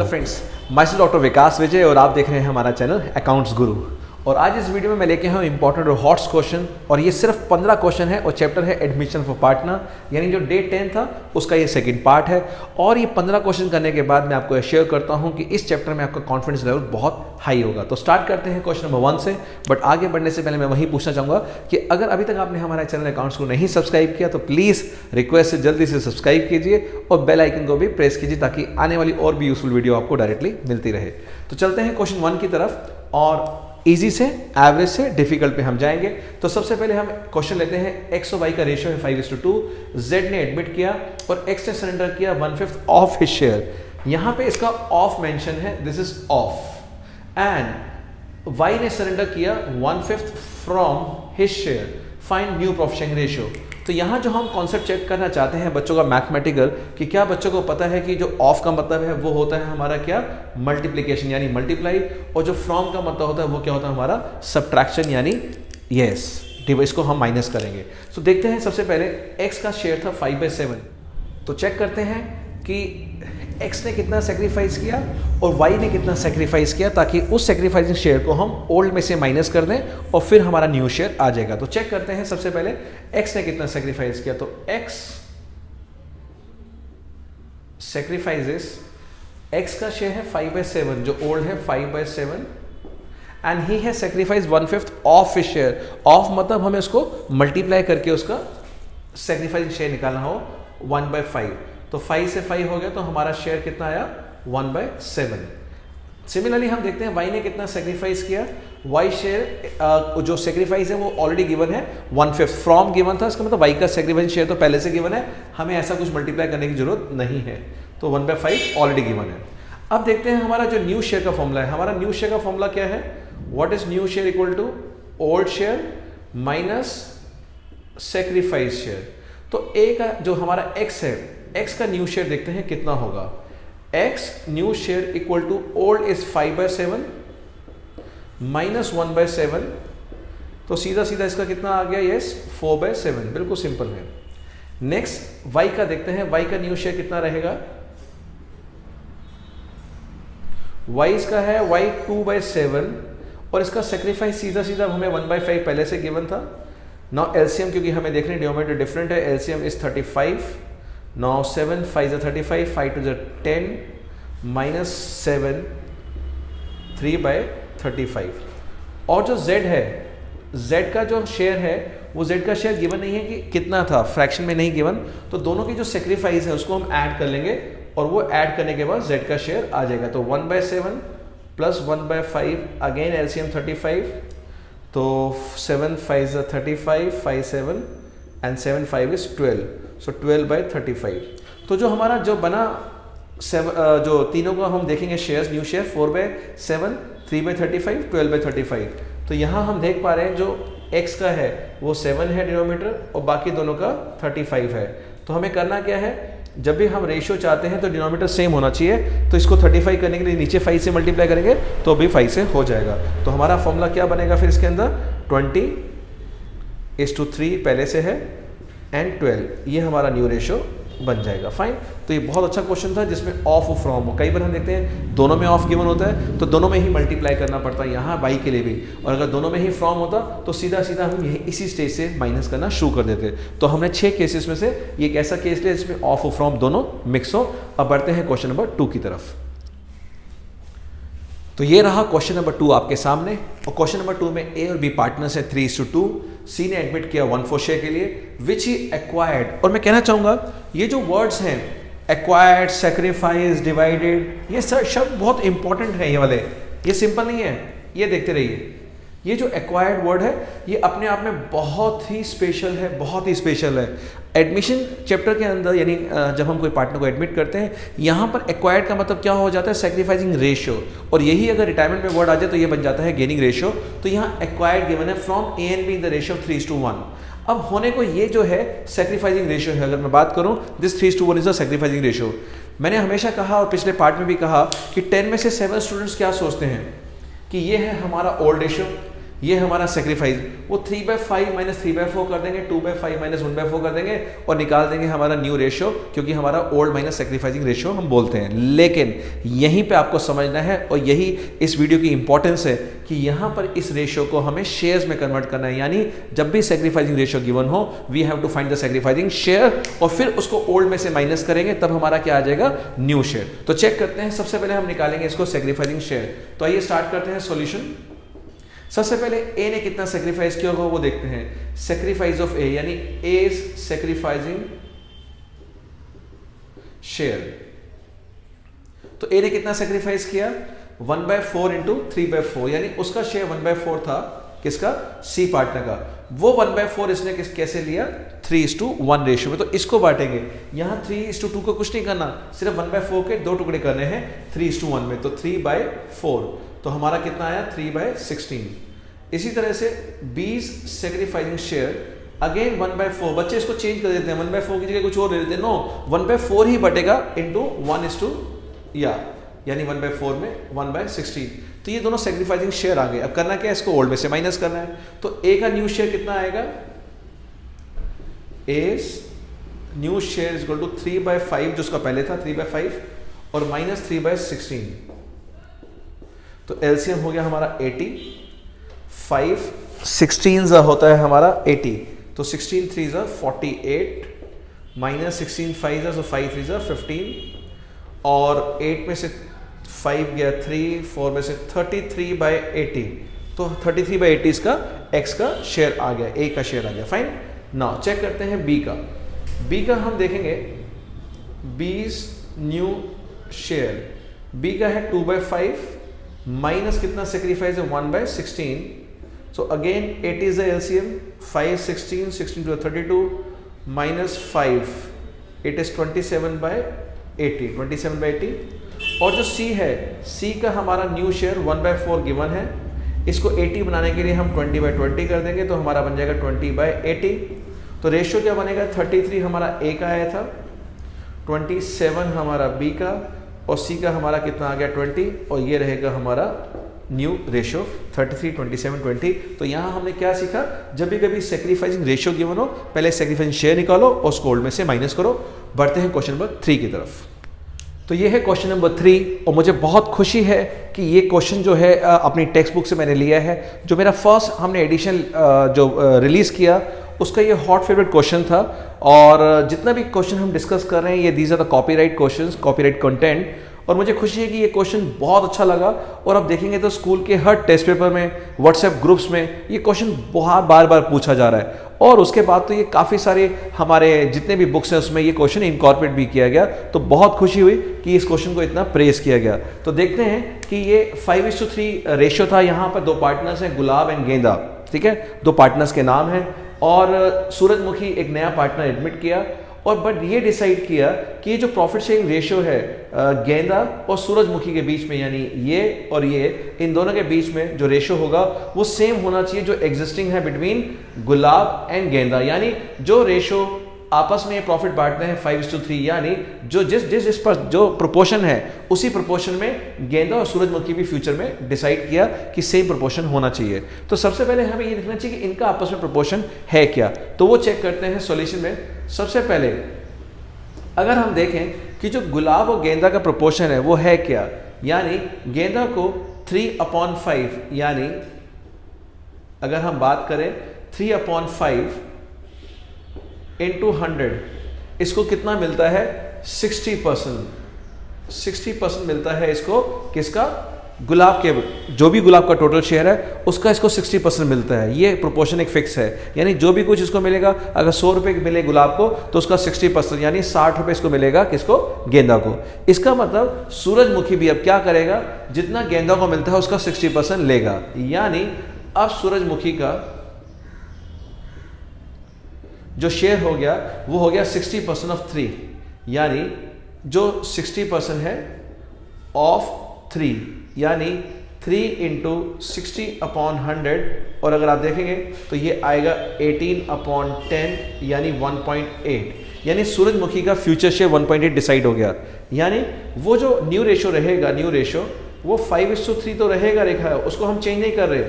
Friends, मैं doctor विकास विजय और आप देख रहे हैं हमारा चैनल अकाउंट्स गुरु। और आज इस वीडियो में मैं लेके आया हूँ इंपॉर्टेंट और हॉट्स क्वेश्चन, और ये सिर्फ 15 क्वेश्चन है और चैप्टर है एडमिशन फॉर पार्टनर, यानी जो डे 10 था उसका ये सेकंड पार्ट है। और ये 15 क्वेश्चन करने के बाद मैं आपको शेयर करता हूँ कि इस चैप्टर में आपका कॉन्फिडेंस लेवल बहुत हाई होगा। तो स्टार्ट करते हैं क्वेश्चन नंबर 1 से। बट आगे बढ़ने से पहले मैं वही पूछना चाहूँगा कि अगर अभी तक आपने हमारा चैनल अकाउंट्स को नहीं सब्सक्राइब किया तो प्लीज़ रिक्वेस्ट है जल्दी से सब्सक्राइब कीजिए और बेल आइकन को भी प्रेस कीजिए ताकि आने वाली और भी यूजफुल वीडियो आपको डायरेक्टली मिलती रहे। तो चलते हैं क्वेश्चन 1 की तरफ, और इजी से एवरेज से डिफिकल्ट पे हम जाएंगे। तो सबसे पहले हम क्वेश्चन लेते हैं, एक्स और वाई का रेशियो है 5:2, जेड ने एडमिट किया और एक्स ने सरेंडर किया 1/5 ऑफ हिज शेयर। यहां पे इसका ऑफ मेंशन है, this is of, and Y ने सरेंडर किया 1/5 from his share. Find new profit sharing ratio. तो यहाँ जो हम कॉन्सेप्ट चेक करना चाहते हैं बच्चों का मैथमेटिकल, कि क्या बच्चों को पता है कि जो ऑफ का मतलब है वो होता है हमारा क्या, मल्टीप्लिकेशन यानी मल्टीप्लाई, और जो फ्रॉम का मतलब होता है वो क्या होता है हमारा सब्ट्रैक्शन यानी यस इसको हम माइनस करेंगे। तो देखते हैं सबसे पहले एक्स का शेयर था 5/7। तो चेक करते हैं कि एक्स ने कितना सेक्रीफाइस किया और वाई ने कितना सेक्रीफाइस किया, ताकि उस सेक्रीफाइसिंग शेयर को हम ओल्ड में से माइनस कर दें और फिर हमारा न्यू शेयर आ जाएगा। तो चेक करते हैं सबसे पहले एक्स ने कितना सेक्रीफाइस किया। तो एक्स सेक्रीफाइसेस, एक्स का शेयर है 5/7 जो ओल्ड है 5/7, एंड ही है sacrifice 1/5 of his share. Of मतलब हमें उसको मल्टीप्लाई करके उसका सेक्रीफाइसिंग शेयर निकालना हो 1/5। तो 5 से 5 हो गया तो हमारा शेयर कितना आया 1/7। सिमिलरली हम देखते हैं वाई ने कितना सेक्रीफाइस किया। वाई शेयर जो सेक्रीफाइस है वो ऑलरेडी गिवन है 1/5 फ्रॉम गिवन था, इसका मतलब वाई का सेक्रीफाइस शेयर तो पहले से गिवन है, हमें ऐसा कुछ मल्टीप्लाई करने की जरूरत नहीं है। तो 1/5 ऑलरेडी गिवन है। अब देखते हैं हमारा जो न्यू शेयर का फॉर्मूला है। हमारा न्यू शेयर का फॉर्मूला क्या है, what is new share equal to old share minus sacrifice share. तो ए का जो हमारा एक्स है, एक्स का न्यू शेयर देखते हैं कितना होगा। X new share equal to old is 5/7 minus 1/7, तो सीधा सीधा इसका कितना आ गया, यस 4/7, बिल्कुल सिंपल है। नेक्स्ट वाई का देखते हैं, वाई का न्यू शेयर कितना रहेगा। वाई इसका है वाई 2/7 और इसका सेक्रीफाइस सीधा सीधा हमें 1/5 पहले से गिवन था। नाउ एलसीएम क्योंकि हमें देखने डिनोमिनेटर डिफरेंट है, LCM is 35। Now 7 5 is 35, 5 2 is 10, minus 7 3/35। और जो z है, z का जो शेयर है वो z का शेयर गिवन नहीं है कि कितना था, फ्रैक्शन में नहीं गिवन, तो दोनों की जो सेक्रीफाइस है उसको हम ऐड कर लेंगे और वो ऐड करने के बाद z का शेयर आ जाएगा। तो 1/7 प्लस 1/5, अगेन एलसीएम 35, तो 7 5 is 35, 5 7 एंड 7 5 is 12, सो 12/35। तो जो हमारा जो बना जो तीनों को हम देखेंगे शेयर्स, न्यू शेयर 4/7, 3/35, 12/35। तो यहाँ हम देख पा रहे हैं जो x का है वो 7 है डिनोमिनेटर और बाकी दोनों का 35 है। तो हमें करना क्या है, जब भी हम रेशियो चाहते हैं तो डिनोमिनेटर सेम होना चाहिए, तो इसको 35 करने के लिए नीचे 5 से मल्टीप्लाई करेंगे तो भी 5 से हो जाएगा। तो हमारा फॉर्मूला क्या बनेगा फिर इसके अंदर, 20:3 पहले से है एंड 12, ये हमारा न्यू रेशियो बन जाएगा। फाइन। तो ये बहुत अच्छा क्वेश्चन था जिसमें ऑफ और फ्रॉम हो। कई बार हम देखते हैं दोनों में ऑफ गिवन होता है तो दोनों में ही मल्टीप्लाई करना पड़ता है, यहाँ वाई के लिए भी, और अगर दोनों में ही फ्रॉम होता तो सीधा सीधा हम यही इसी स्टेज से माइनस करना शुरू कर देते। तो हमने 6 केसेस में से ये एक ऐसा केस लिया जिसमें ऑफ और फ्रॉम दोनों मिक्स हो। अब बढ़ते हैं क्वेश्चन नंबर 2 की तरफ। तो ये रहा क्वेश्चन नंबर 2 आपके सामने, और क्वेश्चन नंबर 2 में ए और बी पार्टनर्स है 3:2। सी ने एडमिट किया 1/4 शेयर के लिए, विच ही एक्वायर्ड। और मैं कहना चाहूंगा ये जो वर्ड्स हैं एक्वायर्ड, सेक्रीफाइस, डिवाइडेड, ये शब्द बहुत इंपॉर्टेंट है। ये वाले ये सिंपल नहीं है, ये देखते रहिए। ये जो एक्वायर्ड वर्ड है ये अपने आप में बहुत ही स्पेशल है, बहुत ही स्पेशल है। एडमिशन चैप्टर के अंदर यानी जब हम कोई पार्टनर को एडमिट करते हैं, यहाँ पर एक्वायर्ड का मतलब क्या हो जाता है, सेक्रीफाइसिंग रेशियो, और यही अगर रिटायरमेंट में वर्ड आ जाए तो ये बन जाता है गेनिंग रेशियो। तो यहाँ एक्वायर्ड गिवन है from A and be in the ratio 3:1। अब होने को ये जो है सेक्रीफाइसिंग रेशियो है। अगर मैं बात करूँ, this 3:1 is the sacrificing ratio. मैंने हमेशा कहा और पिछले पार्ट में भी कहा कि 10 में से 7 स्टूडेंट्स क्या सोचते हैं कि ये है हमारा ओल्ड रेशियो, ये हमारा सेक्रीफाइस, वो 3/5 माइनस 3/4 कर देंगे, 2/5 माइनस 1/4 कर देंगे और निकाल देंगे हमारा न्यू रेशियो, क्योंकि हमारा ओल्ड माइनस सेक्रीफाइसिंग रेशियो हम बोलते हैं। लेकिन यहीं पे आपको समझना है और यही इस वीडियो की इंपॉर्टेंस है कि यहाँ पर इस रेशियो को हमें शेयर्स में कन्वर्ट करना है, यानी जब भी सेक्रीफाइसिंग रेशियो गिवन हो we have to find the sacrificing share और फिर उसको ओल्ड में से माइनस करेंगे, तब हमारा क्या आ जाएगा, न्यू शेयर। तो चेक करते हैं, सबसे पहले हम निकालेंगे इसको सेक्रीफाइसिंग शेयर। तो आइए स्टार्ट करते हैं सॉल्यूशन। सबसे पहले ए ने कितना सेक्रीफाइस किया होगा वो देखते हैं। सेक्रीफाइस ऑफ ए यानी ए इज सेक्रीफाइसिंग शेयर। तो ए ने कितना सेक्रीफाइस किया, 1/4 इंटू 3/4, यानी उसका शेयर 1/4 था, किसका, सी पार्टनर का। वो 1/4 इसने कैसे लिया, 3:1 रेशियो में। तो इसको बांटेंगे, यहां 3:2 को कुछ नहीं करना, सिर्फ 1/4 के 2 टुकड़े करने हैं 3:1 में, तो 3/4, तो हमारा कितना आया 3/16। इसी तरह से B's सेक्रीफाइसिंग शेयर अगेन 1/4, बच्चे इसको चेंज कर देते हैं, 1/4 की जगह कुछ और ले लेते हैं, नो 1/4 ही बटेगा इंटू 1:, यानी 1/4 में 1/16। तो ये दोनों सेक्रीफाइसिंग शेयर आ गए। अब करना क्या है, इसको ओल्ड में से माइनस करना है। तो ए का न्यू शेयर कितना आएगा, A's new share is equal to 3/5, जो उसका पहले था 3/5 और माइनस 3/16। तो एलसीएम हो गया हमारा 80, 5 16 होता है हमारा 80, तो 16 3 48 माइनस 16 5 so 5 3 15 और 8 में से 5 गया 3, 4 में से 33/80, तो 33/80 इसका एक्स का शेयर आ गया, ए का शेयर आ गया। फाइन, नाउ चेक करते हैं बी का। बी का हम देखेंगे, बीज न्यू शेयर, बी का है 2/5 माइनस कितना सेक्रीफाइस है 1/16, so again 80 is the LCM, 5 16 16 to 32 minus 5, it is 27/80। और जो सी है, सी का हमारा न्यू शेयर 1/4 गिवन है, इसको 80 बनाने के लिए हम 20/20 कर देंगे, तो हमारा बन जाएगा 20/80। तो रेशियो क्या बनेगा, 33 हमारा ए का आया था, 27 हमारा बी का, और सी का हमारा कितना आ गया 20, और ये रहेगा हमारा न्यू रेशियो 33 27 20। तो यहाँ हमने क्या सीखा, जब भी कभी सेक्रीफाइसिंग रेशियो गिवन हो, पहले सेक्रीफाइसिंग शेयर निकालो और उसको ओल्ड में से माइनस करो। बढ़ते हैं क्वेश्चन नंबर 3 की तरफ। तो ये है क्वेश्चन नंबर 3 और मुझे बहुत खुशी है कि ये क्वेश्चन जो है अपनी टेक्स्ट बुक से मैंने लिया है। जो मेरा फर्स्ट हमने एडिशन जो रिलीज़ किया उसका ये हॉट फेवरेट क्वेश्चन था, और जितना भी क्वेश्चन हम डिस्कस कर रहे हैं ये these are the copyright questions, copyright content, और मुझे खुशी है कि ये क्वेश्चन बहुत अच्छा लगा। और अब देखेंगे तो स्कूल के हर टेस्ट पेपर में, व्हाट्सएप ग्रुप्स में ये क्वेश्चन बहुत बार बार पूछा जा रहा है, और उसके बाद तो ये काफ़ी सारे हमारे जितने भी बुक्स हैं उसमें ये क्वेश्चन इनकॉर्पोरेट भी किया गया। तो बहुत खुशी हुई कि इस क्वेश्चन को इतना प्रेस किया गया। तो देखते हैं कि ये 5:3 रेशियो था, यहाँ पर 2 पार्टनर्स हैं, गुलाब एंड गेंदा, ठीक है, 2 पार्टनर्स के नाम हैं, और सूरजमुखी एक नया पार्टनर एडमिट किया, और बट ये डिसाइड किया कि ये जो प्रॉफिट शेयरिंग रेशियो है गेंदा और सूरजमुखी के बीच में, यानी ये और ये, इन दोनों के बीच में जो रेशियो होगा वो सेम होना चाहिए जो एग्जिस्टिंग है बिटवीन गुलाब एंड गेंदा। यानी जो रेशियो आपस में ये प्रॉफिट बांटते हैं 5:3, यानी जो जिस पर जो प्रोपोर्शन है उसी प्रोपोर्शन में गेंदा और सूरजमुखी भी फ्यूचर में डिसाइड किया कि सेम प्रोपोर्शन होना चाहिए। तो सबसे पहले हमें ये देखना चाहिए कि इनका आपस में प्रोपोर्शन है क्या, तो वो चेक करते हैं सॉल्यूशन में। सबसे पहले अगर हम देखें कि जो गुलाब और गेंदा का प्रोपोर्शन है वो है क्या, यानी गेंदा को 3/5, यानी अगर हम बात करें 3/5 इंटू 100, इसको कितना मिलता है 60% मिलता है इसको, किसका, गुलाब के, जो भी गुलाब का टोटल शेयर है उसका इसको 60% मिलता है। ये प्रोपोर्शन एक फिक्स है, यानी जो भी कुछ इसको मिलेगा, अगर 100 रुपये मिले गुलाब को तो उसका 60% यानी 60 रुपये इसको मिलेगा, किसको, गेंदा को। इसका मतलब सूरजमुखी भी अब क्या करेगा, जितना गेंदा को मिलता है उसका 60% लेगा, यानी अब सूरजमुखी का जो शेयर हो गया वो हो गया 60% ऑफ 3, यानी जो 60% है ऑफ 3, यानी 3 इंटू 60/100, और अगर आप देखेंगे तो ये आएगा 18/10, यानी 1.8, यानी सूरजमुखी का फ्यूचर शेयर 1.8 डिसाइड हो गया। यानी वो जो न्यू रेशियो रहेगा, न्यू रेशियो वो 5:3 तो रहेगा, रेखा है, उसको हम चेंज नहीं कर रहे,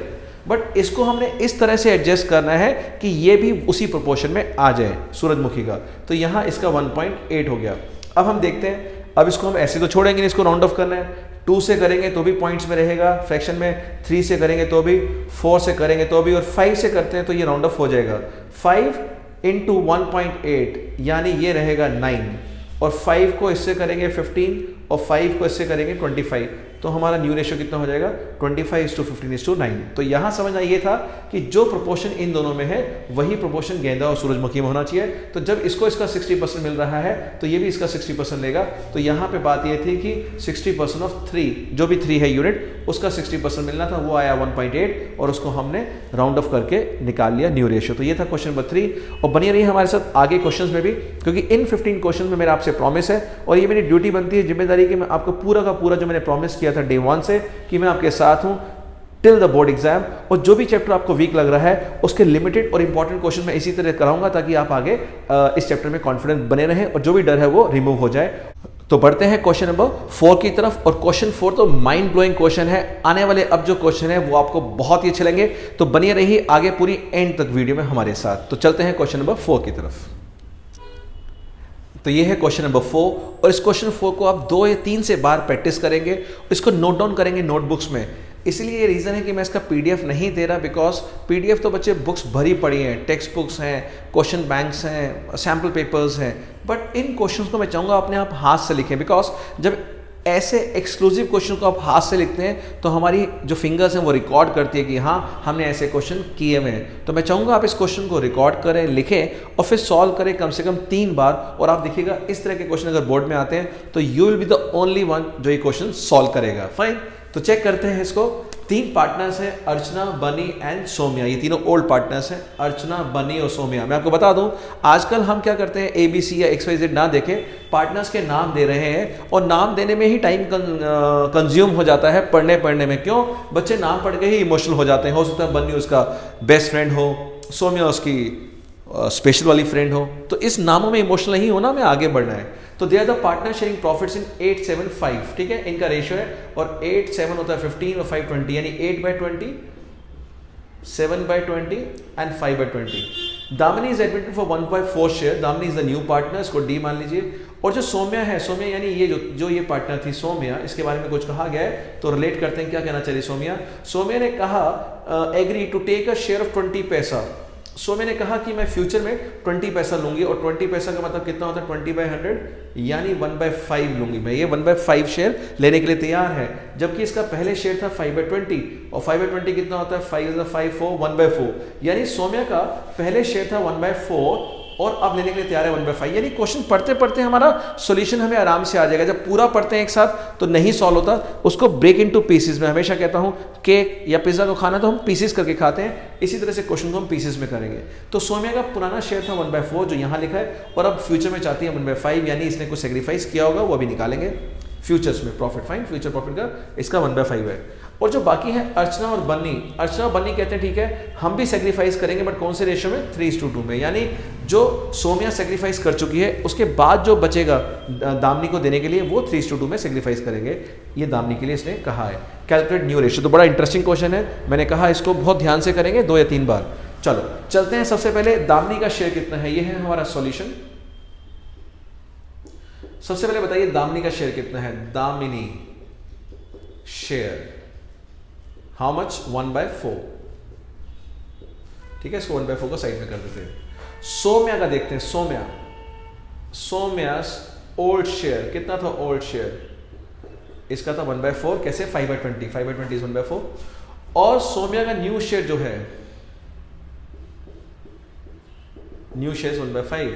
बट इसको हमने इस तरह से एडजस्ट करना है कि ये भी उसी प्रोपोर्शन में आ जाए सूरजमुखी का। तो यहाँ इसका 1.8 हो गया। अब हम देखते हैं, अब इसको हम ऐसे तो छोड़ेंगे नहीं, इसको राउंड ऑफ करना है। 2 से करेंगे तो भी पॉइंट्स में रहेगा फ्रैक्शन में, 3 से करेंगे तो भी, 4 से करेंगे तो भी, और 5 से करते हैं तो ये राउंड ऑफ हो जाएगा। 5 इंटू 1.8 यानी ये रहेगा 9, और 5 को इससे करेंगे 15 और 5 को इससे करेंगे 25, तो हमारा न्यू रेशियो कितना हो जाएगा 25:15:9। तो यहाँ समझना ये था कि जो प्रोपोर्शन इन दोनों में है वही प्रोपोर्शन गेंदा और सूरजमुखी में होना चाहिए। तो जब इसको इसका 60% मिल रहा है तो ये भी इसका 60% लेगा। तो यहाँ पे बात ये थी कि 60% ऑफ 3, जो भी 3 है यूनिट, उसका 60% मिलना था, वो आया 1.8 और उसको हमने राउंड ऑफ करके निकाल लिया न्यू रेशियो। तो ये था क्वेश्चन नंबर 3, और बनी रही हमारे साथ आगे क्वेश्चन में भी, क्योंकि इन 15 क्वेश्चन में मेरा आपसे प्रॉमिस है और ये मेरी ड्यूटी बनती है, जिम्मेदारी कि मैं आपको पूरा का पूरा जो मैंने प्रॉमिस किया था डे 1 से कि मैं आपके साथ हूं टिल द बोर्ड एग्जाम, और जो भी चैप्टर आपको वीक लग रहा है उसके लिमिटेड और इंपॉर्टेंट क्वेश्चन मैं इसी तरह कराऊंगा ताकि आप आगे इस चैप्टर में कॉन्फिडेंट बने रहें और जो भी डर है वो रिमूव हो जाए। तो बढ़ते हैं क्वेश्चन नंबर 4 की तरफ, और क्वेश्चन 4 तो माइंड ब्लोइंग क्वेश्चन है। आने वाले अब जो क्वेश्चन है वो आपको बहुत ही अच्छे लगेंगे, तो बनिए रहिए आगे पूरी एंड तक वीडियो में हमारे साथ। तो चलते हैं क्वेश्चन नंबर 4 की तरफ। तो ये है क्वेश्चन नंबर 4, और इस क्वेश्चन 4 को आप 2 या 3 से बार प्रैक्टिस करेंगे, इसको नोट डाउन करेंगे नोटबुक्स में। इसलिए ये रीज़न है कि मैं इसका पीडीएफ नहीं दे रहा, बिकॉज पीडीएफ तो बच्चे बुक्स भरी पड़ी हैं, टेक्स्ट बुक्स हैं, क्वेश्चन बैंक्स हैं, सैम्पल पेपर्स हैं, बट इन क्वेश्चंस को मैं चाहूँगा अपने आप हाथ से लिखें, बिकॉज जब ऐसे एक्सक्लूसिव क्वेश्चन को आप हाथ से लिखते हैं तो हमारी जो फिंगर्स हैं वो रिकॉर्ड करती है कि हाँ हमने ऐसे क्वेश्चन किए हुए हैं। तो मैं चाहूँगा आप इस क्वेश्चन को रिकॉर्ड करें, लिखें और फिर सॉल्व करें कम से कम 3 बार, और आप देखिएगा इस तरह के क्वेश्चन अगर बोर्ड में आते हैं तो you will be the only one जो ये क्वेश्चन सॉल्व करेगा। फाइन, तो चेक करते हैं इसको। 3 पार्टनर्स हैं, अर्चना, बनी एंड सोम्या। ये तीनों ओल्ड पार्टनर्स हैं, अर्चना, बनी और सोम्या। मैं आपको बता दूं, आजकल हम क्या करते हैं, ABC या XYZ ना देखें, पार्टनर्स के नाम दे रहे हैं और नाम देने में ही टाइम कंज्यूम हो जाता है पढ़ने में। क्यों? बच्चे नाम पढ़ के ही इमोशनल हो जाते हैं। हो सकता है बनी उसका बेस्ट फ्रेंड हो, सोम्या उसकी स्पेशल वाली फ्रेंड हो, तो इस नामों में इमोशनल नहीं होना, हमें आगे बढ़ना है। तो they are the partner sharing profits in 8-7-5, ठीक है, इनका रेशियो है, और 8-7 होता है 15 और 5-20, यानी 8/20, 7/20 and 5/20। Damini is admitted for 1/4 share. Damini is the new partner, इसको डी मान लीजिए। और जो सोम्या है, सोम्या यानी ये जो ये पार्टनर थी सोम्या, इसके बारे में कुछ कहा गया है तो रिलेट करते हैं क्या कहना चाहिए सोम्या। सोम्या ने कहा agree to take a share of 20 पैसा। सोम्या ने कहा कि मैं फ्यूचर में 20 पैसा लूंगी, और 20 पैसा का मतलब कितना होता है 20/100, यानी 1/5 लूंगी मैं। ये 1/5 शेयर लेने के लिए तैयार है, जबकि इसका पहले शेयर था 5/20, और 5/20 कितना होता है 5 4 1/4, यानी सोम्या का पहले शेयर था 1/4 और अब लेने के लिए तैयार है 1/5। यानी क्वेश्चन पढ़ते पढ़ते हमारा सॉल्यूशन हमें आराम से आ जाएगा। जब पूरा पढ़ते हैं एक साथ तो नहीं सॉल्व होता, उसको ब्रेक इनटू पीसेस। मैं हमेशा कहता हूं केक या पिज्जा को खाना तो हम पीसेस करके खाते हैं, इसी तरह से क्वेश्चन को हम पीसेस में करेंगे। तो सोम्या का पुराना शेयर था 1/4 जो यहां लिखा है, और अब फ्यूचर में चाहती है 1/5, यानी इसने कुछ सेक्रीफाइस किया होगा, वो अभी निकालेंगे फ्यूचर्स में प्रॉफिट। फाइन, फ्यूचर प्रॉफिट का इसका 1/5 है। और जो बाकी है अर्चना और बन्नी, अर्चना और बन्नी कहते हैं ठीक है हम भी सेक्रीफाइस करेंगे, बट कौन से रेशियो में 3:2 में, यानी जो सोम्या सेक्रीफाइस कर चुकी है उसके बाद जो बचेगा दामिनी को देने के लिए वो 3:2 में सेक्रीफाइस करेंगे। ये दामिनी के लिए इसने कहा है। कैलकुलेट न्यू रेशियो, तो बड़ा इंटरेस्टिंग क्वेश्चन है, मैंने कहा इसको बहुत ध्यान से करेंगे 2 या 3 बार। चलो चलते हैं, सबसे पहले दामिनी का शेयर कितना है, ये है हमारा सॉल्यूशन। सबसे पहले बताइए दामिनी का शेयर कितना है। दामिनी शेयर हाउ मच 1/4, ठीक है, इसको 1/4 को साइड में कर देते हैं। सोम्या का देखते हैं, सोम्यास ओल्ड शेयर कितना था, ओल्ड शेयर इसका था 1/4, कैसे 5/20, 5/20 इज 1/4, और सोम्या का न्यू शेयर जो है, न्यू शेयर 1/5,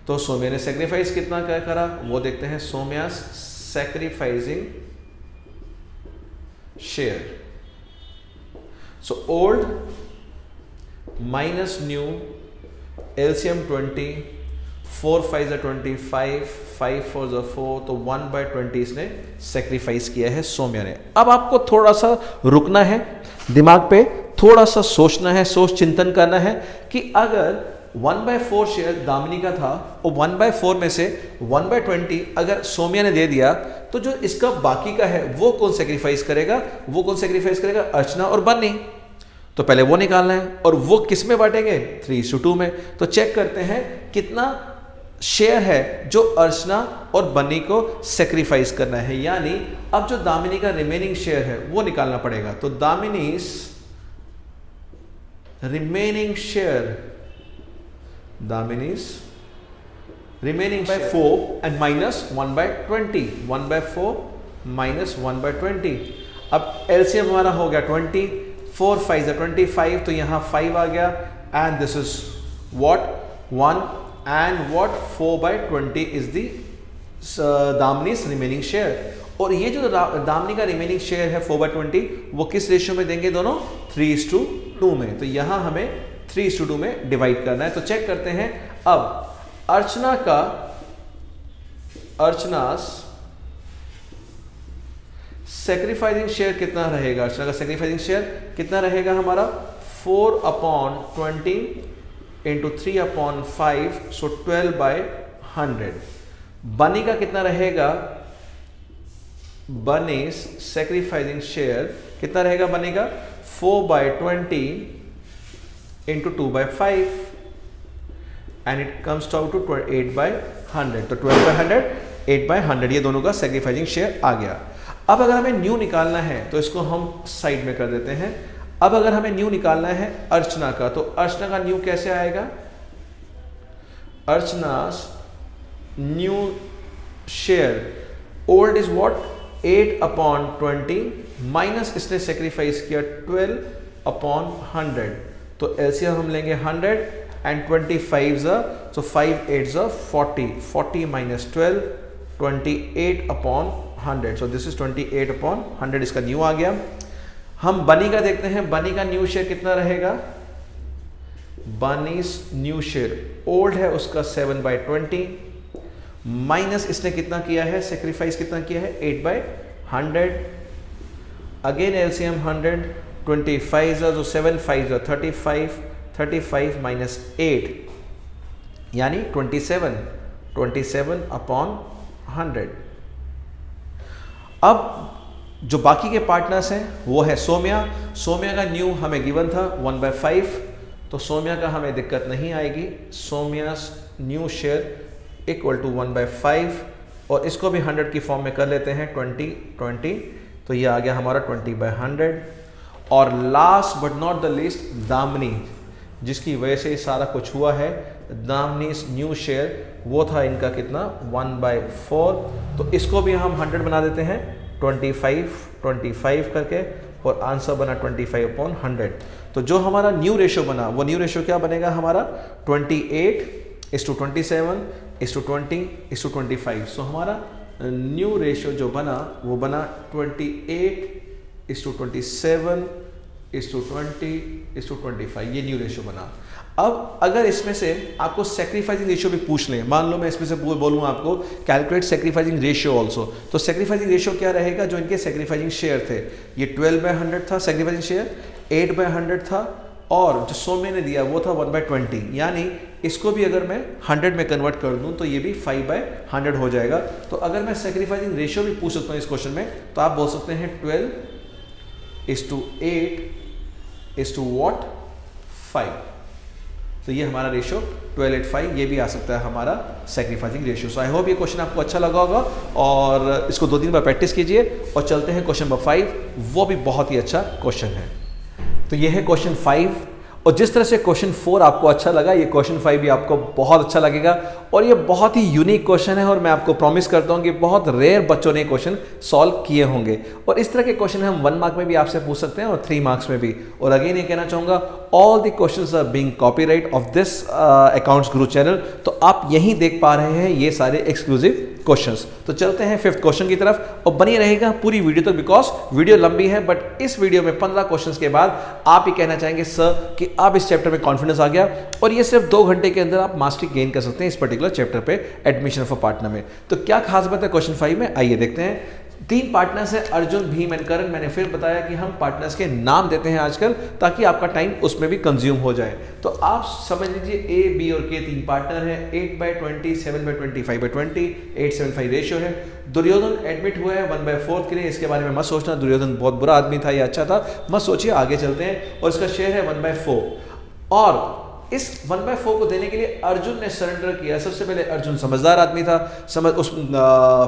तो सोम्या ने सेक्रीफाइस कितना क्या करा वो देखते हैं। Saumya's sacrificing share, so old minus new, LCM 20, 4 5 25, 5 4 4, तो 1/20 इसने सेक्रीफाइस किया है सोम्या ने। अब आपको थोड़ा सा रुकना है, दिमाग पे थोड़ा सा सोचना है, सोच चिंतन करना है कि अगर 1/4 शेयर दामिनी का था और 1/4 में से 1/20 अगर सोम्या ने दे दिया, तो जो इसका बाकी का है वो कौन सेक्रीफाइस करेगा, वो कौन सेक्रीफाइस करेगा, अर्चना और बन्नी। तो पहले वो निकालना है, और वो किस में बांटेंगे, 3:2 में। तो चेक करते हैं कितना शेयर है जो अर्चना और बनी को सेक्रीफाइस करना है, यानी अब जो दामिनी का रिमेनिंग शेयर है वो निकालना पड़ेगा। तो Damini's remaining share, Damini's remaining by 4 and minus 1/20, 1/4 minus 1/20। अब एलसीएम हमारा हो गया 20, 4 5 25, तो यहां 5 आ गया, and this is what 1, and what 4/20 is the Damini's remaining share. और ये जो दामिनी का रिमेनिंग शेयर है 4/20, वो किस रेशियो में देंगे, दोनों 3:2 में। तो यहां हमें 3:2 में डिवाइड करना है। तो चेक करते हैं अब अर्चनास सेक्रीफाइसिंग शेयर कितना रहेगा। अर्चना का सेक्रीफाइसिंग शेयर कितना रहेगा हमारा, 4/20 इंटू 3/5, सो 12/100। बनी का कितना रहेगा, बनीज सेक्रीफाइसिंग शेयर कितना रहेगा, बनेगा 4/20 into 2/5, and it comes out to 8/100। तो 12/100, 8/100, ये दोनों का सेक्रीफाइसिंग शेयर आ गया। अब अगर हमें न्यू निकालना है तो इसको हम साइड में कर देते हैं। अब अगर हमें न्यू निकालना है अर्चना का, तो अर्चना का न्यू कैसे आएगा, Archana's new share old is what 8/20 minus इसने सेक्रीफाइस किया 12/100। तो एलसीएम हम लेंगे 100 and 25 so 5 8 40, 40 minus 12, 28/100। So this is 28/100, इसका न्यू आ गया। हम बनी का देखते हैं, बनी का न्यू शेयर कितना रहेगा, बनीज न्यू शेयर ओल्ड है उसका 7/20 माइनस इसने कितना किया है, सेक्रीफाइस कितना किया है 8/100। अगेन एलसीएम 100, 25 तो 7 5 35, 35 माइनस 8 यानी 27/100। अब जो बाकी के पार्टनर्स हैं वो है सोम्या। सोम्या का न्यू हमें गिवन था 1/5, तो सोम्या का हमें दिक्कत नहीं आएगी। सोम्यास न्यू शेयर इक्वल टू 1/5, और इसको भी 100 की फॉर्म में कर लेते हैं 20, तो ये आ गया हमारा 20/100। और last but not the least Damini, जिसकी वजह से सारा कुछ हुआ है, दामिनीज न्यू शेयर वो था इनका कितना 1/4, तो इसको भी हम 100 बना देते हैं 25 करके, और आंसर बना 25/100। तो जो हमारा न्यू रेशियो बना, वो न्यू रेशियो क्या बनेगा हमारा 28:27:20:25। सो हमारा न्यू रेशियो जो बना वो बना 28:27:20:25, ये न्यू रेशियो बना। अब अगर इसमें से आपको सेक्रीफाइसिंग रेशियो भी पूछ लें, मान लो मैं इसमें से बोलूँ आपको कैलकुलेट सेक्रीफाइसिंग रेशियो ऑल्सो, तो सेक्रीफाइसिंग रेशियो क्या रहेगा, जो इनके सेक्रीफाइसिंग शेयर थे, ये 12/100 था सेक्रीफाइसिंग शेयर, 8/100 था, और जो सोम्या ने दिया वो था 1/20, यानी इसको भी अगर मैं 100 में कन्वर्ट कर दूं तो ये भी 5/100 हो जाएगा। तो अगर मैं सेक्रीफाइसिंग रेशियो भी पूछ सकता हूँ इस क्वेश्चन में, तो आप बोल सकते हैं 12:8:5। तो ये हमारा रेशियो 12:8:5, ये भी आ सकता है हमारा sacrificing ratio. So I hope ये क्वेश्चन आपको अच्छा लगा होगा, और इसको 2-3 बार प्रैक्टिस कीजिए। और चलते हैं क्वेश्चन नंबर 5, वो भी बहुत ही अच्छा क्वेश्चन है। तो ये है क्वेश्चन 5, और जिस तरह से क्वेश्चन 4 आपको अच्छा लगा, ये क्वेश्चन 5 भी आपको बहुत अच्छा लगेगा। और ये बहुत ही यूनिक क्वेश्चन है, और मैं आपको प्रॉमिस करता हूँ कि बहुत रेयर बच्चों ने क्वेश्चन सॉल्व किए होंगे। और इस तरह के क्वेश्चन हम 1 मार्क में भी आपसे पूछ सकते हैं और 3 मार्क्स में भी। और अगेन ये कहना चाहूँगा, all the questions are being copyright of this accounts Guru channel, तो आप यहीं देख पा रहे हैं ये सारे एक्सक्लूसिव क्वेश्चंस। तो चलते हैं 5th क्वेश्चन की तरफ, और बनी रहेगा पूरी वीडियो तक, बिकॉज वीडियो लंबी है। बट इस वीडियो में 15 क्वेश्चंस के बाद आप ही कहना चाहेंगे सर कि आप इस चैप्टर में कॉन्फिडेंस आ गया, और ये सिर्फ 2 घंटे के अंदर आप मास्टरी गेन कर सकते हैं इस पर्टिकुलर चैप्टर पे एडमिशन फॉर पार्टनर में। तो क्या खास बात है क्वेश्चन 5 में, आइए देखते हैं। तीन पार्टनर्स हैं, अर्जुन, भीम एंड करण। मैंने फिर बताया कि हम पार्टनर्स के नाम देते हैं आजकल ताकि आपका टाइम उसमें भी कंज्यूम हो जाए। तो आप समझ लीजिए ए, बी और के तीन पार्टनर हैं। 8/20, 7/20, 5/20, 8-7-5 रेशियो है। दुर्योधन एडमिट हुआ है 1/4 के लिए। इसके बारे में मत सोचना दुर्योधन बहुत बुरा आदमी था या अच्छा था, मत सोचिए, आगे चलते हैं। और इसका शेयर है 1/4 और इस 1/4 को देने के लिए अर्जुन ने सरेंडर किया। सबसे पहले अर्जुन समझदार आदमी था, उस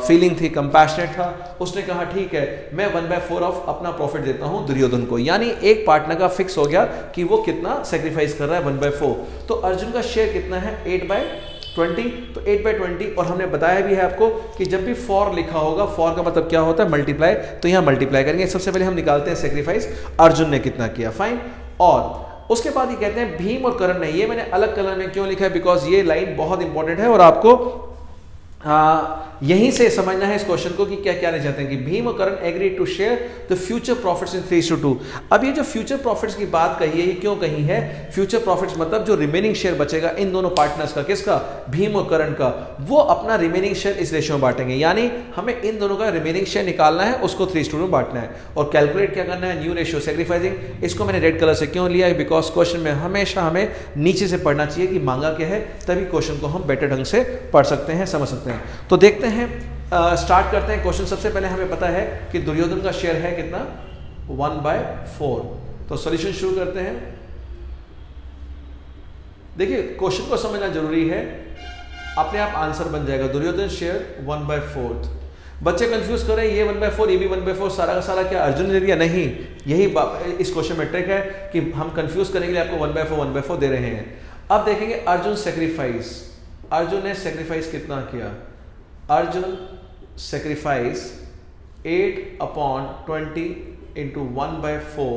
फीलिंग थी, कंपैशनेट था। उसने कहा ठीक है मैं 1/4 ऑफ अपना प्रॉफिट देता हूं दुर्योधन को। यानी एक पार्टनर का फिक्स हो गया कि वो कितना सेक्रीफाइस कर रहा है, 1/4। तो अर्जुन का शेयर कितना है, 8/20। तो 8/20 और हमने बताया भी है आपको कि जब भी फॉर लिखा होगा, फॉर का मतलब क्या होता है, मल्टीप्लाई। तो यहां मल्टीप्लाई करेंगे। सबसे पहले हम निकालते हैं सेक्रीफाइस अर्जुन ने कितना किया, फाइन। और उसके बाद ये कहते हैं भीम और करण ने, ये मैंने अलग कलर में क्यों लिखा है, बिकॉज ये लाइन बहुत इंपॉर्टेंट है और आपको यहीं से समझना है इस क्वेश्चन को कि क्या कहना चाहते हैं कि भीम और Karan agree to share the future profits in 3:2। अब ये जो फ्यूचर प्रॉफिट्स की बात कही है, ये क्यों कही है, फ्यूचर प्रॉफिट्स मतलब जो रिमेनिंग शेयर बचेगा इन दोनों पार्टनर्स का, किसका, भीम और करण का, वो अपना रिमेनिंग शेयर इस रेशियो में बांटेंगे। यानी हमें इन दोनों का रिमेनिंग शेयर निकालना है, उसको 3:2 में बांटना है और कैलकुलेट क्या करना है, न्यू रेशियो सेक्रीफाइसिंग। इसको मैंने रेड कलर से क्यों लिया है, बिकॉज क्वेश्चन में हमेशा हमें नीचे से पढ़ना चाहिए कि मांगा क्या है, तभी क्वेश्चन को हम बेटर ढंग से पढ़ सकते हैं, समझ सकते हैं। तो देखते हैं, स्टार्ट करते हैं क्वेश्चन। सबसे पहले हमें पता है कि दुर्योधन का शेयर है कितना, 1/4। तो सॉल्यूशन शुरू करते हैं। देखिए क्वेश्चन को समझना जरूरी है, अपने आप आंसर बन जाएगा। दुर्योधन शेयर 1/4। बच्चे कंफ्यूज कर रहे हैं, ये 1/4 ये भी 1/4, सारा का सारा क्या अर्जुन ने दिया, नहीं। यही इस क्वेश्चन में ट्रिक है कि हम कंफ्यूज करने के लिए आपको 1/4 दे रहे हैं। अब देखेंगे अर्जुन सेक्रीफाइस। अर्जुन ने सेक्रीफाइस कितना किया, Arjun sacrifice 8/20 into 1/4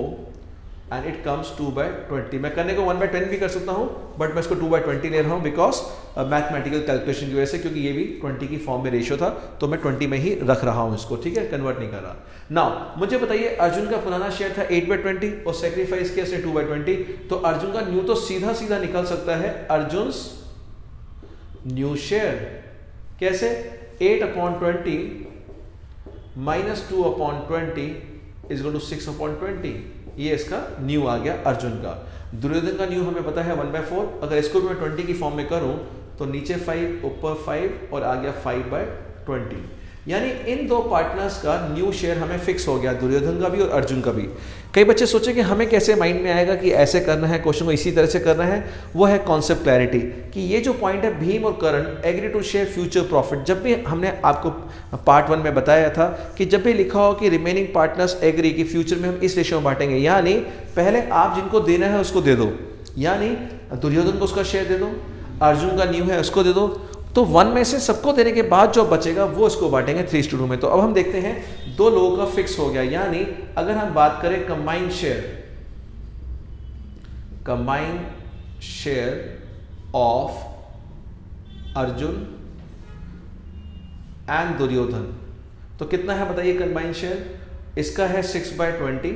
and it comes 2/20। मैं करने को 1/10 भी कर सकता हूं, बट मैं इसको 2/20 ले रहा हूं बिकॉज मैथमेटिकल कैलकुलेशन की वजह से, क्योंकि ये भी 20 की फॉर्म में रेशियो था, तो मैं 20 में ही रख रहा हूं इसको, ठीक है, कन्वर्ट नहीं कर रहा। नाउ मुझे बताइए, अर्जुन का पुराना शेयर था 8/20 और सेक्रीफाइस किया 2/20, तो अर्जुन का न्यू तो सीधा सीधा निकल सकता है, अर्जुन न्यू शेयर कैसे, 8/20 - 2/20 इज इक्वल टू 6/20। ये इसका न्यू आ गया अर्जुन का। दुर्योधन का न्यू हमें पता है 1/4। अगर इसको भी मैं 20 की फॉर्म में करूं तो नीचे 5 ऊपर 5 और आ गया 5/20। यानी इन दो पार्टनर्स का न्यू शेयर हमें फिक्स हो गया, दुर्योधन का भी और अर्जुन का भी। कई बच्चे सोचे कि हमें कैसे माइंड में आएगा कि ऐसे करना है, क्वेश्चन को इसी तरह से करना है। वो है कॉन्सेप्ट क्लैरिटी, कि ये जो पॉइंट है भीम और Karan agree to share future profit. जब भी हमने आपको पार्ट 1 में बताया था कि जब भी लिखा हो कि रिमेनिंग पार्टनर्स एग्री कि फ्यूचर में हम इस रेशियो में बांटेंगे, यानी पहले आप जिनको देना है उसको दे दो। यानी दुर्योधन को उसका शेयर दे दो, अर्जुन का न्यू है उसको दे दो, तो 1 में से सबको देने के बाद जो बचेगा वो इसको बांटेंगे 3:2 में। तो अब हम देखते हैं दो लोगों का फिक्स हो गया। यानी अगर हम बात करें combined share of Arjun and Duryodhan, तो कितना है बताइए कंबाइंड शेयर, इसका है 6/20,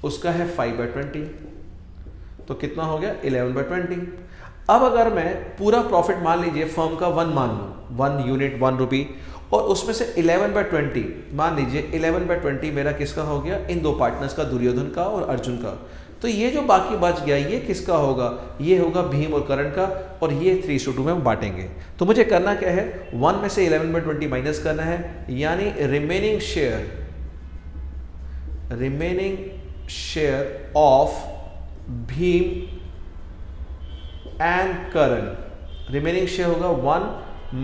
उसका है 5/20, तो कितना हो गया 11/20। अब अगर मैं पूरा प्रॉफिट मान लीजिए फर्म का 1 मान लूँ, 1 यूनिट 1 रुपी, और उसमें से 11/20 मान लीजिए, 11/20 मेरा किसका हो गया, इन दो पार्टनर्स का, दुर्योधन का और अर्जुन का। तो ये जो बाकी बच गया ये किसका होगा, ये होगा भीम और करण का, और ये 3:2 में बांटेंगे। तो मुझे करना क्या है, 1 में से 11/20 माइनस करना है, यानी remaining share of Bhim and Karan, remaining share होगा 1 -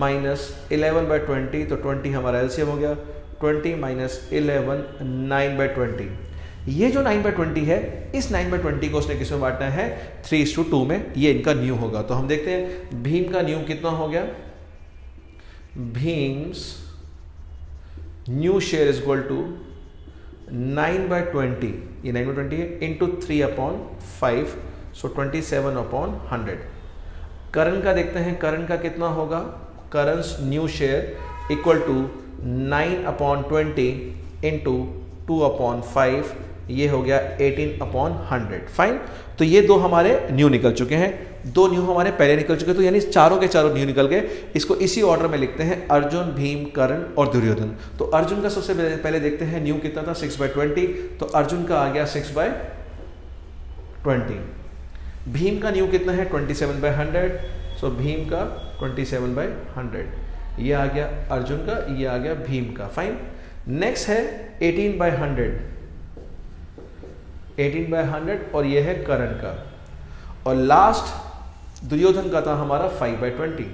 11/20, तो 20 हमारा एलसीएम हो गया, 20 - 11 9/20। ये जो 9/20 है, इस 9/20 को उसने किसमें बांटना है, 3:2 में, ये इनका न्यू होगा। तो हम देखते हैं भीम का न्यू कितना हो गया, Bhim's new share is equal to 9/20, ये 9/20 है, इंटू 3/5, सो 27/100। करण का देखते हैं, करण का कितना होगा, Karan's new share equal to 9/20 into 2/5, ये हो गया 18/100। फाइन, तो ये दो हमारे न्यू निकल चुके हैं। 2 न्यू हमारे पहले निकल चुके, तो यानी चारों के चारों न्यू निकल गए। इसको इसी ऑर्डर में लिखते हैं, अर्जुन, भीम, कर्ण और दुर्योधन। तो अर्जुन का सबसे पहले देखते हैं न्यू कितना था, 6/20, तो अर्जुन का आ गया 6/20। भीम का न्यू कितना है, 27/100, सो भीम का 27/100, ये आ गया अर्जुन का, ये आ गया भीम का। फाइन। नेक्स्ट है 18/100, 18/100 और ये है कर्ण का। और लास्ट दुर्योधन का था हमारा 5/20।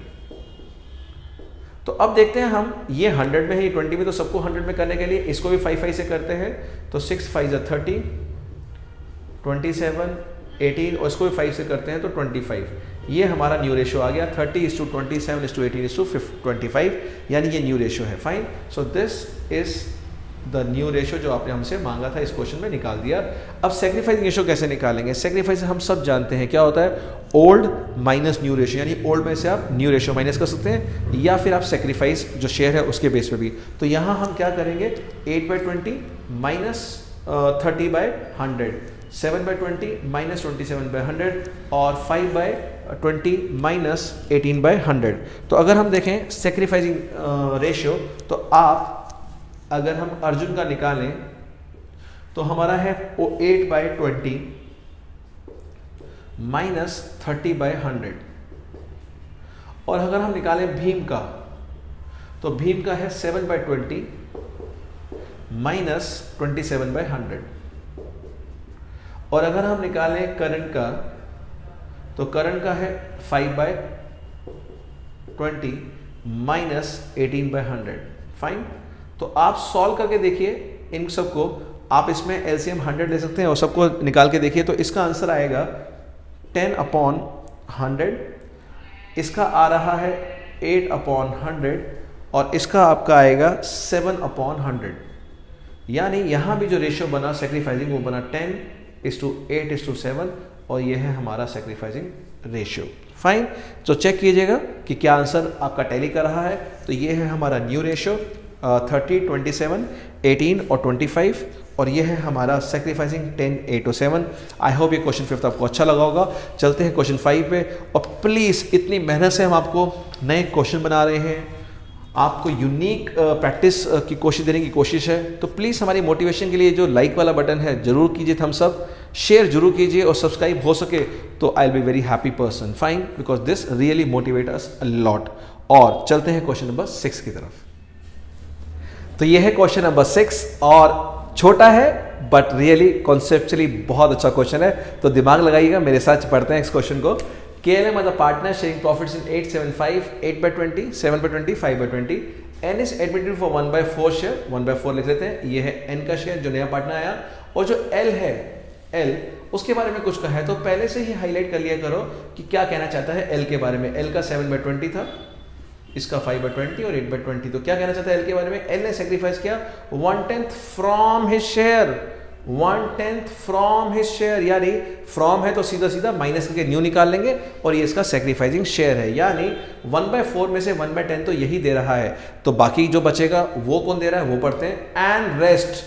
तो अब देखते हैं हम, ये 100 में है, ये 20 में, तो सबको 100 में करने के लिए इसको भी 5 से करते हैं। तो 6 5 30, 27, 18 और इसको भी 5 से करते हैं तो 25। ये हमारा न्यू रेशियो आ गया, 30:27:18:25, यानी ये न्यू रेशियो है। Fine. So this is the new ratio जो आपने हमसे मांगा था, इस क्वेश्चन में निकाल दिया। अब सेक्रीफाइसिंग रेशियो कैसे निकालेंगे? सेक्रीफाइस हम सब जानते हैं क्या होता है, ओल्ड माइनस न्यू रेशियो, यानी ओल्ड में से आप न्यू रेशियो माइनस कर सकते हैं, या फिर आप सेक्रीफाइस जो शेयर है उसके बेस पे भी। तो यहाँ हम क्या करेंगे, 8/20 माइनस 30/100, 7/20 माइनस 27/100 और 5/20 माइनस 18/100। तो अगर हम देखें सेक्रीफाइसिंग रेशियो, तो आप अगर हम अर्जुन का निकालें तो हमारा है 8/20 माइनस 30/100। और अगर हम निकालें भीम का, तो भीम का है 7/20 माइनस 27/100। और अगर हम निकालें कर्ण का, तो कर्ण का है 5/20 माइनस 18/100। फाइन। तो आप सॉल्व करके देखिए इन सबको, आप इसमें एलसीएम 100 ले सकते हैं और सबको निकाल के देखिए। तो इसका आंसर आएगा 10/100, इसका आ रहा है 8/100 और इसका आपका आएगा 7/100। यानी यहाँ भी जो रेशियो बना सेक्रीफाइसिंग वो बना 10:8:7 और ये है हमारा सेक्रीफाइसिंग रेशियो। फाइन। तो चेक कीजिएगा कि क्या आंसर आपका टैली कर रहा है। तो ये है हमारा न्यू रेशियो 30, 27, 18 और 25, और ये है हमारा सेक्रीफाइसिंग 10:8:7। आई होप ये क्वेश्चन 5 आपको अच्छा लगा होगा। चलते हैं क्वेश्चन 5 पे। और प्लीज़, इतनी मेहनत से हम आपको नए क्वेश्चन बना रहे हैं, आपको यूनिक प्रैक्टिस की कोशिश देने की कोशिश है, तो प्लीज़ हमारी मोटिवेशन के लिए जो लाइक वाला बटन है ज़रूर कीजिए, हम सब शेयर जरूर कीजिए और सब्सक्राइब हो सके तो I will be very happy person. Fine, because this really motivate us a lot. और चलते हैं क्वेश्चन नंबर 6 की तरफ। तो ये है क्वेश्चन नंबर 6 और छोटा है बट रियली कॉन्सेप्चुअली बहुत अच्छा क्वेश्चन है। तो दिमाग लगाइएगा, मेरे साथ पढ़ते हैं इस क्वेश्चन को। KLM are the partners sharing profits in 8/75, 8/20, 7/20, 5/20. N is admitted for 1/4 share, 1/4 लिख लेते हैं। ये है N का शेयर जो नया पार्टनर आया। और जो L है, L उसके बारे में कुछ कहा है तो पहले से ही हाईलाइट कर लिया करो कि क्या कहना चाहता है L के बारे में। L का 7/20 था, इसका 5/20 और 8/20। तो क्या कहना चाहता है L के बारे में? L ने सेक्रीफाइस किया 1/10 from his share, 1/10 from his share, यानी फ्रॉम है तो सीधा सीधा माइनस करके न्यू निकाल लेंगे और ये इसका सेक्रीफाइसिंग शेयर है। यानी 1/4 में से 1/10 तो यही दे रहा है, तो बाकी जो बचेगा वो कौन दे रहा है वो पढ़ते हैं। And rest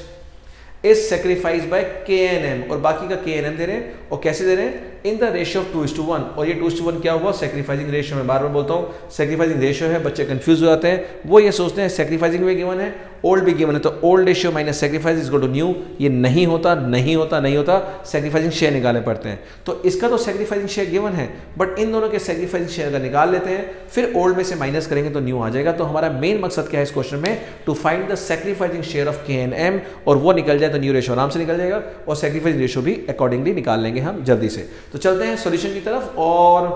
is sacrifice by KNM, और बाकी का KNM दे रहे हैं। और कैसे दे रहे हैं? In the ratio of 2:1। और ये 2:1 क्या हुआ? Sacrificing ratio. में बार बार बोलता हूँ सेक्रीफाइसिंग रेशियो है, बच्चे कंफ्यूज हो जाते हैं, वो ये सोचते हैं सेक्रीफाइसिंग भी गिवन है, ओल्ड भी गिवन है, तो old ratio minus sacrifice is equal to new. ये नहीं होता, नहीं होता, नहीं होता, सेक्रीफाइसिंग शेयर निकालने पड़ते हैं। तो इसका तो सेक्रीफाइसिंग शेयर गिवन है, बट इन दोनों के सेक्रीफाइसिंग शेयर का निकाल लेते हैं, फिर ओल्ड में से माइनस करेंगे तो न्यू आ जाएगा। तो हमारा मेन मकसद क्या है इस क्वेश्चन में? To find the sacrificing share of KNM, और वो निकल जाए तो न्यू रेशियो आराम से निकल जाएगा और सेक्रीफाइसिंग रेशियो भी अकॉर्डिंगली निकाल लेंगे हम जल्दी से। तो चलते हैं सॉल्यूशन की तरफ। और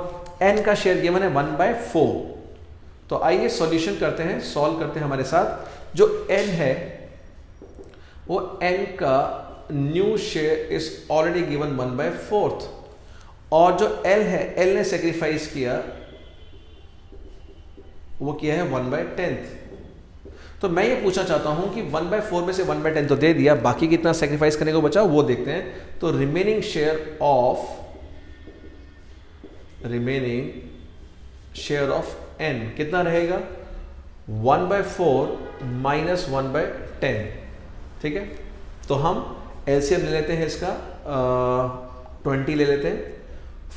N का शेयर गिवन है 1/4। तो आइए सॉल्यूशन करते हैं, सॉल्व करते हैं हमारे साथ। जो N है वो N का new share is already given 1/4, और जो L है, L ने सेक्रीफाइस किया, वो किया है 1/10। तो मैं ये पूछना चाहता हूं कि 1/4 में से 1/10 तो दे दिया, बाकी कितना सेक्रीफाइस करने को बचा वो देखते हैं। तो रिमेनिंग शेयर ऑफ N कितना रहेगा? 1/4 माइनस 1/10। ठीक है, तो हम एलसीएम ले लेते हैं इसका 20 ले लेते हैं।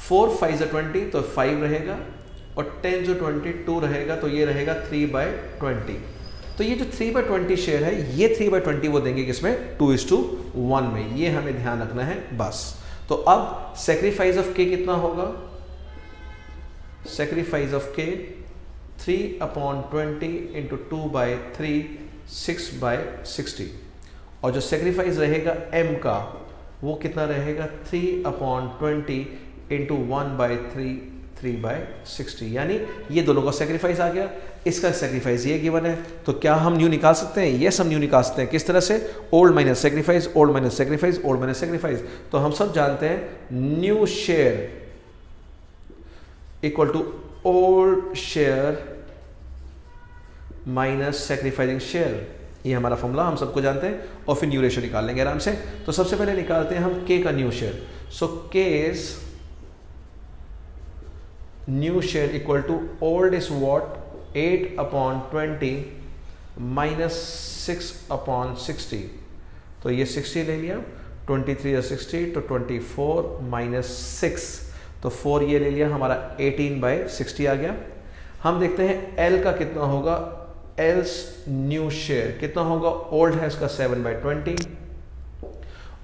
4 5 जो 20 तो 5 रहेगा, और 10 जो 22 रहेगा तो ये रहेगा 3/20। तो ये जो 3/20 शेयर है, ये 3/20 वो देंगे किसमें, 2:1 में। ये हमें ध्यान रखना है बस। तो अब सेक्रीफाइस ऑफ के कितना होगा, सेक्रीफाइस ऑफ के 3/20 इंटू 2/3 6/60, और जो सेक्रीफाइस रहेगा m का वो कितना रहेगा 3/20 इंटू 1/3 3/60, यानी ये दोनों का सेक्रीफाइस आ गया, इसका सेक्रीफाइस ये गिवन है। तो क्या हम न्यू निकाल सकते हैं, यस हम न्यू निकाल सकते हैं। किस तरह से, old minus sacrifice, old minus sacrifice, old minus sacrifice. तो हम सब जानते हैं new share equal to old share minus sacrificing share, ये हमारा फॉर्मूला हम सबको जानते हैं, और फिर न्यू रेशियो निकाल लेंगे आराम से। तो सबसे पहले निकालते हैं हम के का new share. So K's new share equal to old is what 8/20 minus 6/60, तो ये 60 ले लिया, 23 या 60 तो 24 माइनस 6, तो 4 ये ले लिया, हमारा 18/60 आ गया। हम देखते हैं एल का कितना होगा, एल्स न्यू शेयर कितना होगा, ओल्ड है इसका 7/20,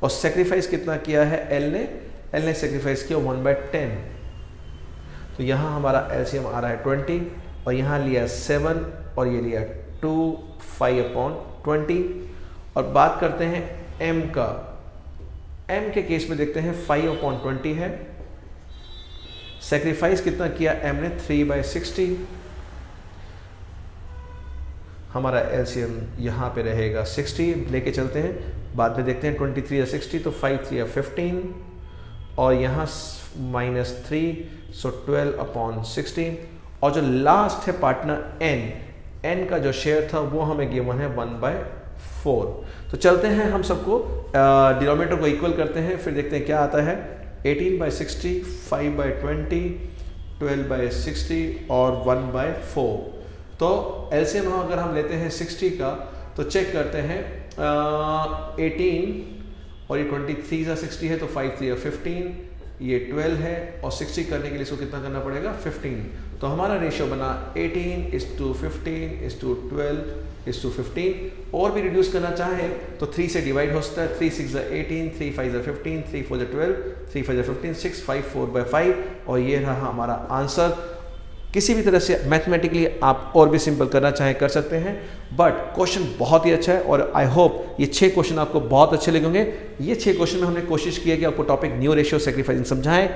और सेक्रीफाइस कितना किया है एल ने सेक्रीफाइस किया 1/10, तो यहाँ हमारा एलसीएम आ रहा है 20, और यहाँ लिया 7 और ये लिया 2 5/20। और बात करते हैं m का, m के केस में देखते हैं 5/20 है, सेक्रीफाइस कितना किया m ने 3/60, हमारा एलसीएम यहाँ पे रहेगा 60 लेके चलते हैं, बाद में देखते हैं 23 या 60 तो 5 3 या 15, और यहाँ -3 सो 12/16, और जो लास्ट है पार्टनर n का जो शेयर था वो हमें गिवन है 1/4। तो चलते हैं हम सबको डिनोमिनेटर को इक्वल करते हैं, फिर देखते हैं क्या आता है, 18/60 5/20 12/60 और 1/4। तो एलसीएम अगर हम लेते हैं 60 का तो चेक करते हैं 18 और ये 23 या 60 है तो 5 3 या 15, ये 12 है, और 60 करने के लिए इसको कितना करना पड़ेगा 15। तो हमारा रेशियो बना 18:15:12:15। और भी रिड्यूस करना चाहे तो 3 से डिवाइड हो सकता है, 3 6 18, 3 5 15, 3 4 12, 3 5 15, 6 5 4/5, और ये रहा हमारा आंसर। किसी भी तरह से मैथमेटिकली आप और भी सिंपल करना चाहे कर सकते हैं, बट क्वेश्चन बहुत ही अच्छा है, और आई होप ये 6 क्वेश्चन आपको बहुत अच्छे लगेंगे। ये 6 क्वेश्चन में हमने कोशिश की है कि आपको टॉपिक न्यू रेशियो सेक्रीफाइसिंग समझाएं,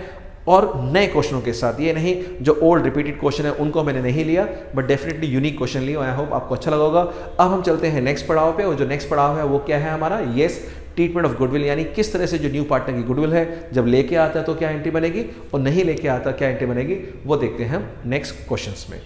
और नए क्वेश्चनों के साथ, ये नहीं जो ओल्ड रिपीटेड क्वेश्चन है उनको मैंने नहीं लिया, बट डेफिनेटली यूनिक क्वेश्चन लिया। आई होप आपको अच्छा लगा होगा। अब हम चलते हैं नेक्स्ट पड़ाव पे, और जो नेक्स्ट पड़ाव है वो क्या है हमारा, येस ट्रीटमेंट ऑफ गुडविल, यानी किस तरह से जो न्यू पार्टनर की गुडविल है जब लेके आता है तो क्या एंट्री बनेगी, और नहीं लेके आता क्या एंट्री बनेगी, वो देखते हैं हम नेक्स्ट क्वेश्चंस में।